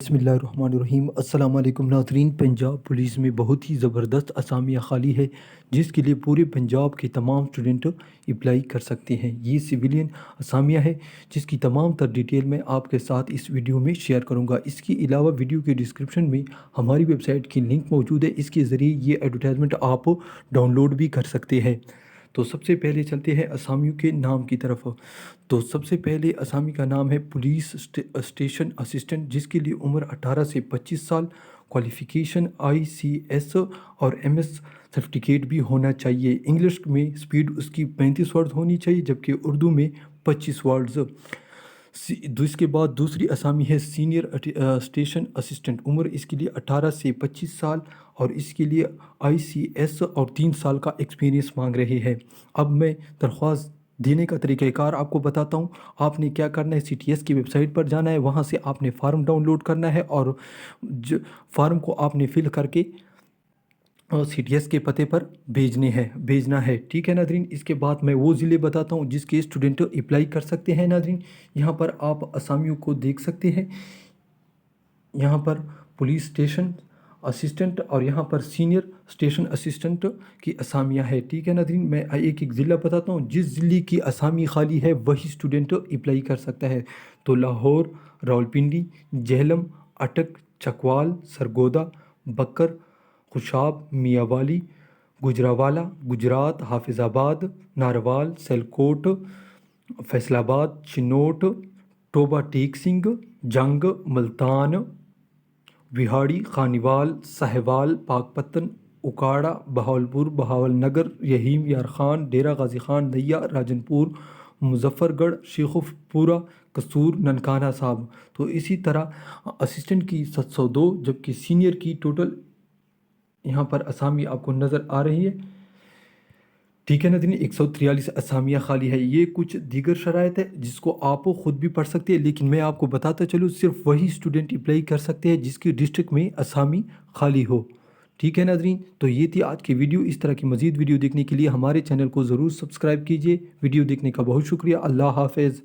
बिस्मिल्लाहिर्रहमानिर्रहीम। अस्सलाम वालेकुम नाज़रीन। पंजाब पुलिस में बहुत ही ज़बरदस्त असामियाँ खाली है जिसके लिए पूरे पंजाब के तमाम स्टूडेंट अप्लाई कर सकते हैं। ये सिविलियन असामियाँ है जिसकी तमाम तर डिटेल मैं आपके साथ इस वीडियो में शेयर करूँगा। इसके अलावा वीडियो के डिस्क्रिप्शन में हमारी वेबसाइट की लिंक मौजूद है, इसके ज़रिए ये एडवर्टाइजमेंट आप डाउनलोड भी कर सकते हैं। तो सबसे पहले चलते हैं असामियों के नाम की तरफ। तो सबसे पहले असामी का नाम है पुलिस स्टेशन असिस्टेंट, जिसके लिए उम्र 18 से 25 साल, क्वालिफ़िकेशन ICS और MS सर्टिफिकेट भी होना चाहिए। इंग्लिश में स्पीड उसकी 35 वर्ड्स होनी चाहिए, जबकि उर्दू में 25 वर्ड्स। इसके बाद दूसरी असामी है सीनियर स्टेशन असिस्टेंट, उम्र इसके लिए 18 से 25 साल और इसके लिए ICS और 3 साल का एक्सपीरियंस मांग रहे हैं। अब मैं दरख्वास्त देने का तरीक़ाकार आपको बताता हूँ। आपने क्या करना है, CTS की वेबसाइट पर जाना है, वहाँ से आपने फ़ार्म डाउनलोड करना है और फ़ार्म को आपने फ़िल करके CTS के पते पर भेजना है। ठीक है नाज़रीन। इसके बाद मैं वो ज़िले बताता हूँ जिसके स्टूडेंट अप्लाई कर सकते हैं। नाज़रीन, यहाँ पर आप असामियों को देख सकते हैं। यहाँ पर पुलिस स्टेशन असिस्टेंट और यहाँ पर सीनियर स्टेशन असिस्टेंट की असामियाँ है। ठीक है नाज़रीन, मैं एक एक ज़िला बताता हूँ। जिस ज़िले की असामी खाली है वही स्टूडेंट अप्लाई कर सकता है। तो लाहौर, रावलपिंडी, जेहलम, अटक, चकवाल, सरगोदा, बकर, खुशाब, मियाँवाली, गुजरावाला, गुजरात, हाफिज़ाबाद, नारवाल, सियालकोट, फैसलाबाद, चिनोट, टोबा टेक सिंह, जंग, मुल्तान, विहाड़ी, खानीवाल, साहिवाल, पाकपतन, उकाड़ा, बहावलपुर, बहावलनगर, यहीम, यारखान, डेरा गाजी खान, नैया, राजनपुर, मुजफ्फरगढ़, शेखुपुरा, कसूर, ननकाना साहब। तो इसी तरह असिस्टेंट की 702, जबकि सीनियर की टोटल यहाँ पर असामी आपको नज़र आ रही है। ठीक है नाज़रीन, 143 असामियाँ खाली है। ये कुछ दीगर शराइत है जिसको आप ख़ुद भी पढ़ सकते हैं, लेकिन मैं आपको बताता चलूँ सिर्फ वही स्टूडेंट अप्लाई कर सकते हैं जिसकी डिस्ट्रिक्ट में असामी खाली हो। ठीक है नाज़रीन, तो ये थी आज की वीडियो। इस तरह की मज़ीद वीडियो देखने के लिए हमारे चैनल को ज़रूर सब्सक्राइब कीजिए। वीडियो देखने का बहुत शुक्रिया। अल्लाह हाफ़िज़।